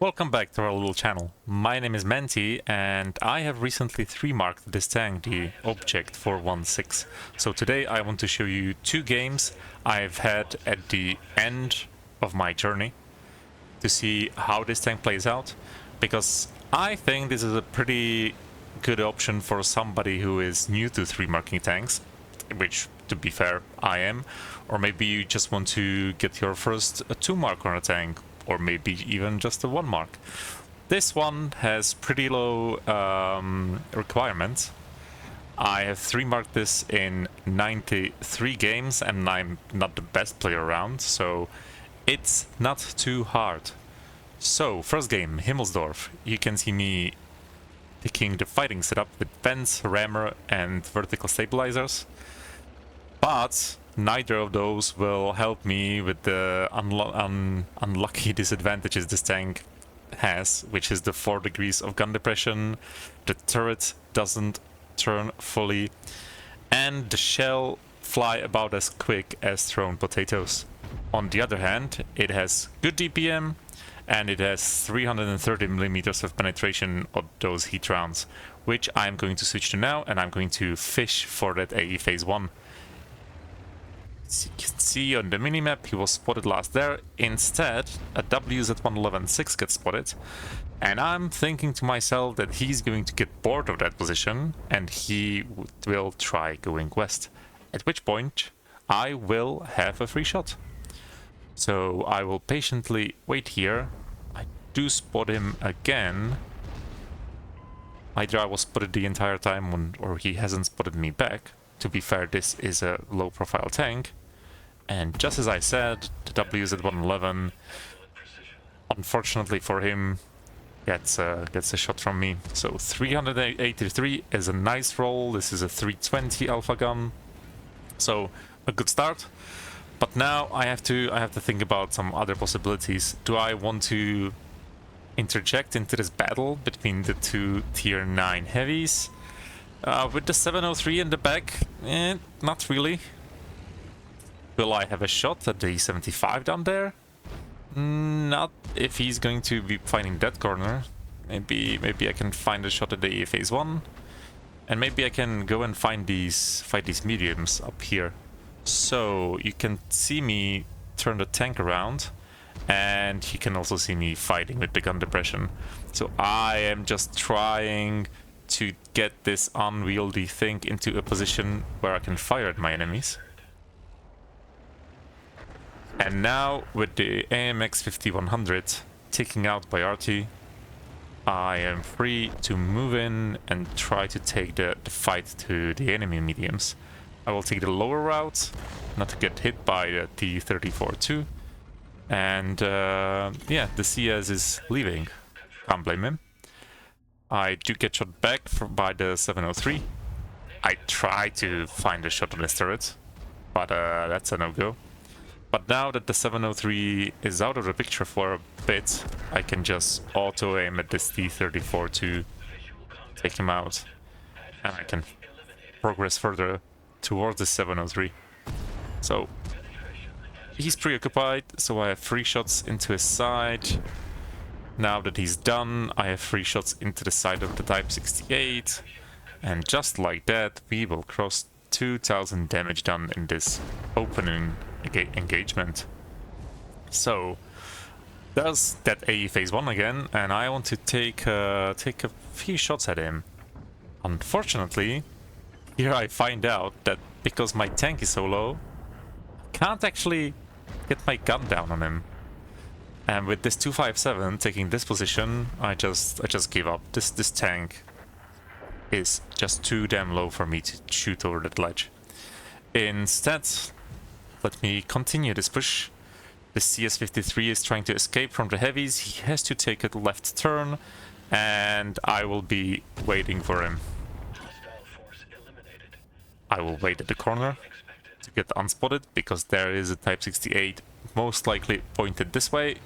Welcome back to our little channel. My name is Manti and I have recently 3-marked this tank, the Object 416. So today I want to show you 2 games I've had at the end of my journey to see how this tank plays out, because I think this is a pretty good option for somebody who is new to 3-marking tanks, which to be fair I am, or maybe you just want to get your first 2-mark on a tank, or maybe even just a 1-mark. This one has pretty low requirements. I have 3-marked this in 93 games and I'm not the best player around, so it's not too hard. So, first game, Himmelsdorf. You can see me picking the fighting setup with vents, rammer and vertical stabilizers. But neither of those will help me with the unlucky disadvantages this tank has, which is the 4 degrees of gun depression, the turret doesn't turn fully, and the shell fly about as quick as thrown potatoes. On the other hand, it has good DPM, and it has 330mm of penetration of those heat rounds, which I'm going to switch to now, and I'm going to fish for that AE phase 1. As you can see on the minimap, he was spotted last there. Instead, a WZ-111-6 gets spotted, and I'm thinking to myself that he's going to get bored of that position and he will try going west, at which point I will have a free shot. So I will patiently wait here. I do spot him again. Either I was spotted the entire time or he hasn't spotted me back. To be fair, this is a low-profile tank. And just as I said, the WZ-111, unfortunately for him, gets a shot from me. So 383 is a nice roll. This is a 320 alpha gun, so a good start. But now I have to think about some other possibilities. Do I want to interject into this battle between the 2 tier 9 heavies? With the 703 in the back, not really. Will I have a shot at the 75 down there? Not if he's going to be fighting that corner. Maybe I can find a shot at the phase 1, and maybe I can go and fight these mediums up here. So you can see me turn the tank around, and you can also see me fighting with the gun depression. So I am just trying to get this unwieldy thing into a position where I can fire at my enemies. And now, with the AMX 5100 taken out by RT, I am free to move in and try to take the fight to the enemy mediums. I will take the lower route, not to get hit by the T-34-2. And yeah, the CS is leaving. Can't blame him. I do get shot back by the 703. I try to find a shot on his turret, but that's a no-go. But now that the 703 is out of the picture for a bit, I can just auto-aim at this T-34 to take him out. And I can progress further towards the 703. So, he's preoccupied, so I have 3 shots into his side. Now that he's done, I have 3 shots into the side of the Type 68. And just like that, we will cross 2000 damage done in this opening engagement. So there's that AE phase 1 again, and I want to take a few shots at him. Unfortunately, here I find out that because my tank is so low, I can't actually get my gun down on him. And with this 257 taking this position, I just give up. This tank is just too damn low for me to shoot over that ledge. Instead, let me continue this push. The CS-53 is trying to escape from the heavies. He has to take a left turn, and I will be waiting for him. I will wait at the corner to get unspotted, because there is a Type 68 most likely pointed this way.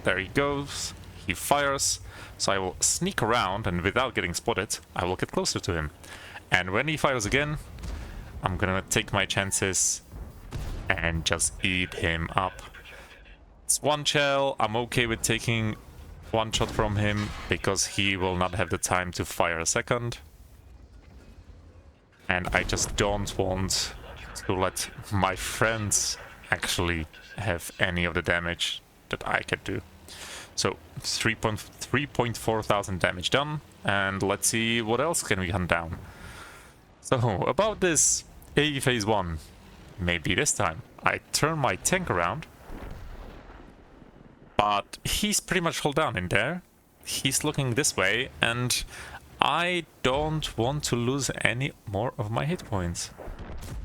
There he goes. He fires. So I will sneak around, and without getting spotted, I will get closer to him. And when he fires again, I'm gonna take my chances and just eat him up. It's 1 shell. I'm okay with taking one shot from him because he will not have the time to fire a second. And I just don't want to let my friends actually have any of the damage that I could do. So 3.4 thousand damage done, and let's see what else can we hunt down. So about this AE phase 1, maybe this time I turn my tank around, but he's pretty much hold down in there. He's looking this way, and I don't want to lose any more of my hit points.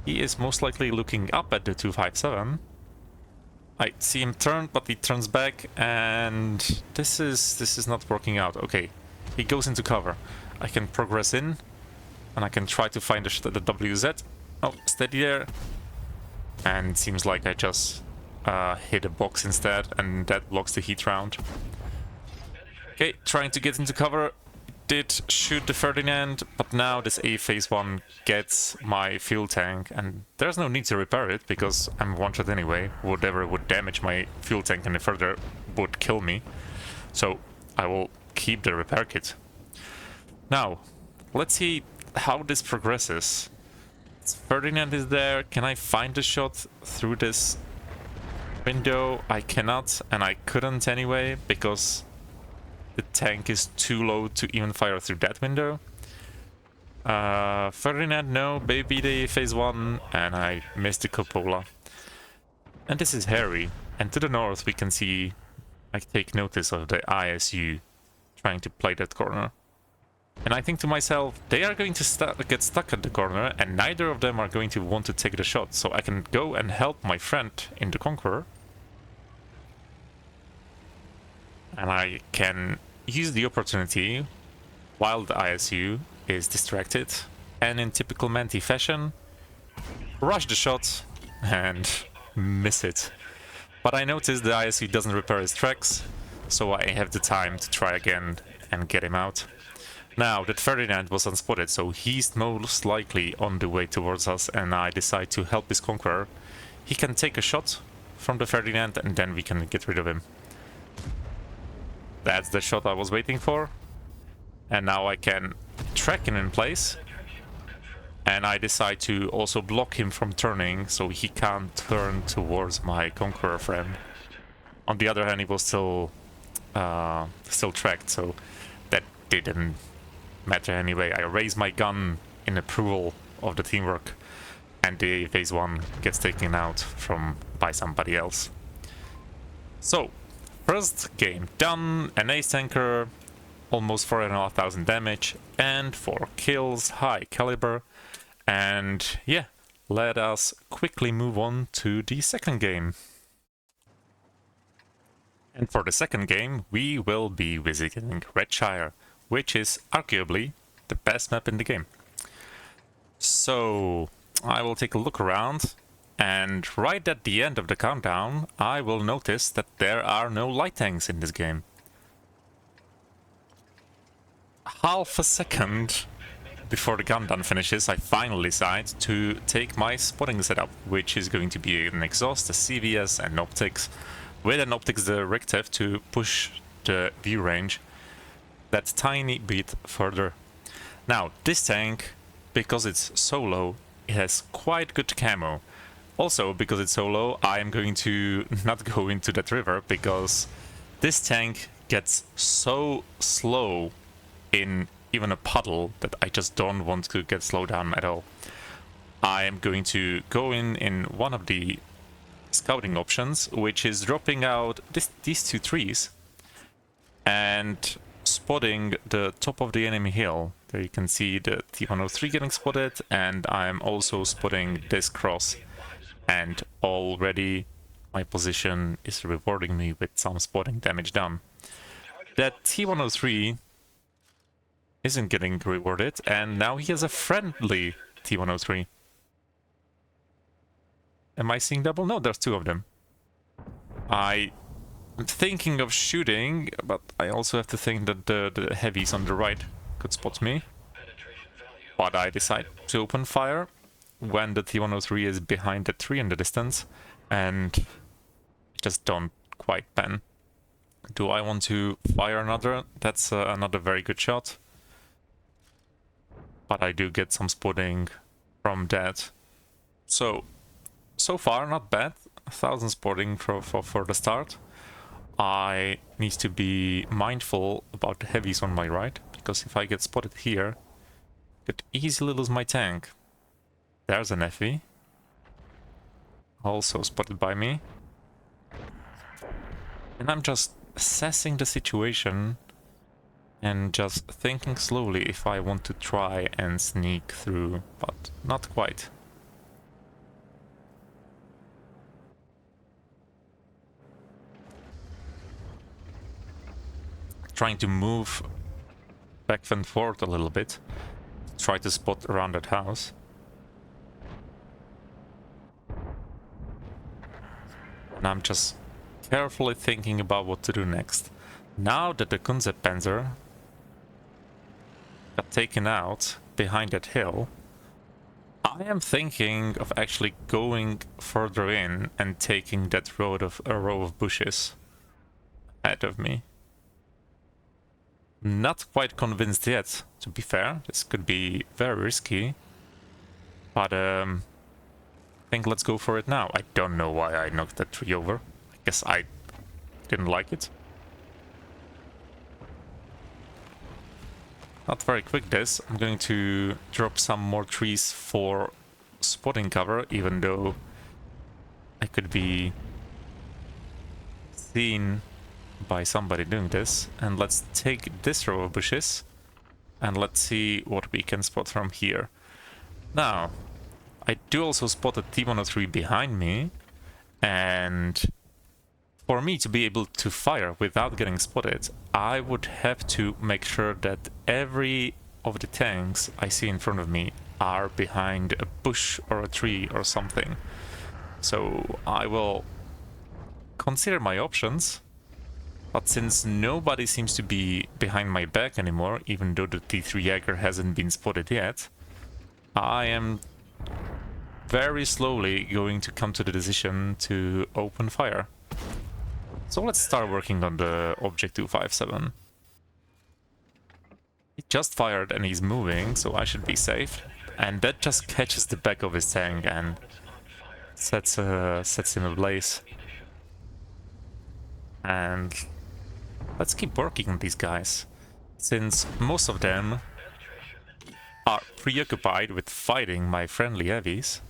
He is most likely looking up at the 257. I see him turn, but he turns back, and this is not working out. Okay, he goes into cover. I can progress in, and I can try to find the WZ. Oh, steady there. And it seems like I just hit a box instead, and that blocks the heat round. Okay, trying to get into cover. Did shoot the Ferdinand, but now this A phase 1 gets my fuel tank, and there's no need to repair it because I'm one shot anyway. Whatever would damage my fuel tank any further would kill me, so I will keep the repair kit. Now, let's see how this progresses. Ferdinand is there. Can I find the shot through this window? I cannot, and I couldn't anyway because the tank is too low to even fire through that window. Ferdinand, no, baby the phase 1, and I missed the cupola. And this is hairy. And to the north we can see, I take notice of the ISU trying to play that corner. And I think to myself, they are going to get stuck at the corner, and neither of them are going to want to take the shot. So I can go and help my friend in the Conqueror. And I can use the opportunity while the ISU is distracted, and in typical Manti fashion, rush the shot and miss it. But I noticed the ISU doesn't repair his tracks, so I have the time to try again and get him out. Now that Ferdinand was unspotted, so he's most likely on the way towards us, and I decide to help his Conqueror. He can take a shot from the Ferdinand, and then we can get rid of him. That's the shot I was waiting for. And now I can track him in place. And I decide to also block him from turning, so he can't turn towards my Conqueror friend. On the other hand, he was still tracked, so that didn't matter anyway. I raise my gun in approval of the teamwork, and the phase 1 gets taken out by somebody else. So, first game done, an ace tanker, almost 4,500 damage, and 4 kills, high caliber. And yeah, let us quickly move on to the second game. And for the second game, we will be visiting Redshire, which is arguably the best map in the game. So, I will take a look around. And right at the end of the countdown, I will notice that there are no light tanks in this game. Half a second before the countdown finishes, I finally decide to take my spotting setup, which is going to be an exhaust, a CVS, and optics. With an optics, the Rictef to push the view range that tiny bit further. Now, this tank, because it's so low, it has quite good camo. Also, because it's so low, I am going to not go into that river, because this tank gets so slow in even a puddle that I just don't want to get slowed down at all. I am going to go in one of the scouting options, which is dropping out these 2 trees and spotting the top of the enemy hill. There you can see the T-103 getting spotted, and I'm also spotting this cross. And already my position is rewarding me with some spotting damage done. That T-103 isn't getting rewarded, and now he has a friendly T-103. Am I seeing double? No, there's 2 of them. I'm thinking of shooting, but I also have to think that the heavies on the right could spot me. But I decide to open fire when the T-103 is behind the tree in the distance, and just don't quite pan. Do I want to fire another? That's another very good shot. But I do get some spotting from that. So far, not bad. 1,000 spotting for the start. I need to be mindful about the heavies on my right, because if I get spotted here, I could easily lose my tank. There's an FV. Also spotted by me. And I'm just assessing the situation and just thinking slowly if I want to try and sneak through, but not quite. Trying to move back and forth a little bit, try to spot around that house. And I'm just carefully thinking about what to do next. Now that the Kunze-Panzer got taken out behind that hill, I am thinking of actually going further in and taking that row of bushes ahead of me. Not quite convinced yet, to be fair. This could be very risky. But I think let's go for it now. I don't know why I knocked that tree over. I guess I didn't like it. Not very quick this. I'm going to drop some more trees for spotting cover, even though I could be seen by somebody doing this. And let's take this row of bushes and let's see what we can spot from here. Now, I do also spot a T-103 behind me, and for me to be able to fire without getting spotted, I would have to make sure that every of the tanks I see in front of me are behind a bush or a tree or something. So I will consider my options. But since nobody seems to be behind my back anymore, even though the T3 Jäger hasn't been spotted yet, I am very slowly going to come to the decision to open fire. So let's start working on the Object 257. He just fired and he's moving, so I should be safe. And that just catches the back of his tank and sets him ablaze. And let's keep working on these guys, since most of them are preoccupied with fighting my friendly heavies.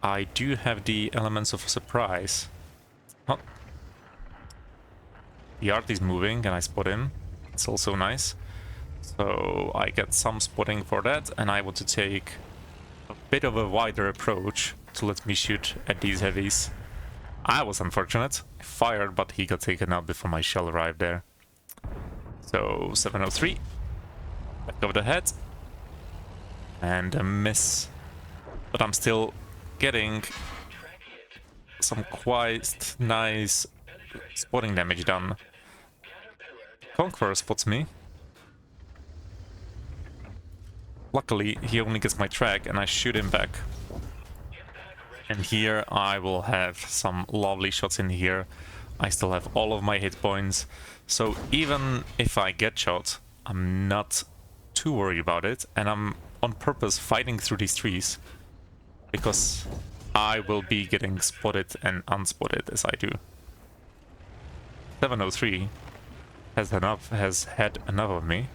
I do have the elements of surprise. Oh. The art is moving and I spot him. It's also nice. So I get some spotting for that, and I want to take a bit of a wider approach to let me shoot at these heavies. I was unfortunate. I fired, but he got taken out before my shell arrived there. So 703. Back of the head. And a miss. But I'm still getting some quite nice spotting damage done. Conqueror spots me. Luckily, he only gets my track and I shoot him back. And here I will have some lovely shots in here. I still have all of my hit points. So even if I get shot, I'm not too worried about it. And I'm on purpose fighting through these trees, because I will be getting spotted and unspotted as I do. 703 has had enough of me.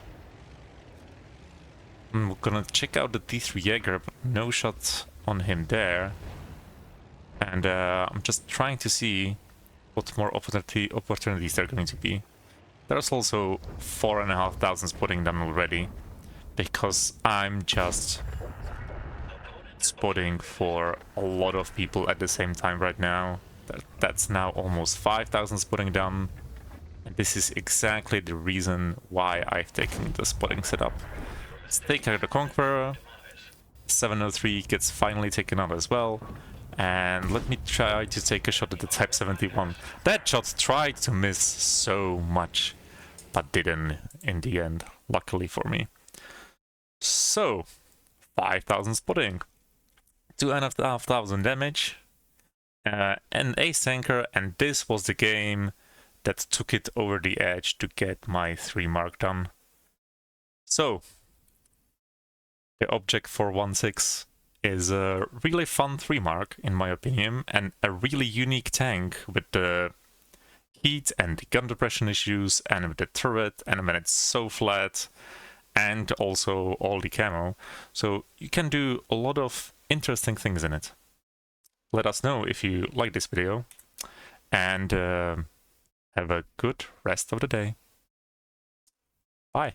I'm gonna check out the T3 Jäger, but no shots on him there. And I'm just trying to see what more opportunities there are going to be. There's also 4,500 spotting done already, because I'm just spotting for a lot of people at the same time right now. That's now almost 5,000 spotting done. And this is exactly the reason why I've taken the spotting setup. Let's take out the Conqueror. 703 gets finally taken out as well. And let me try to take a shot at the Type 71. That shot tried to miss so much, but didn't in the end, luckily for me. So, 5,000 spotting. 2,500 damage. an ace tanker, and this was the game that took it over the edge to get my 3 mark done. So, the object 416 is a really fun 3 mark in my opinion, and a really unique tank with the heat and the gun depression issues, and with the turret, and when it's so flat, and also all the camo. So you can do a lot of interesting things in it. Let us know if you like this video, and have a good rest of the day. Bye.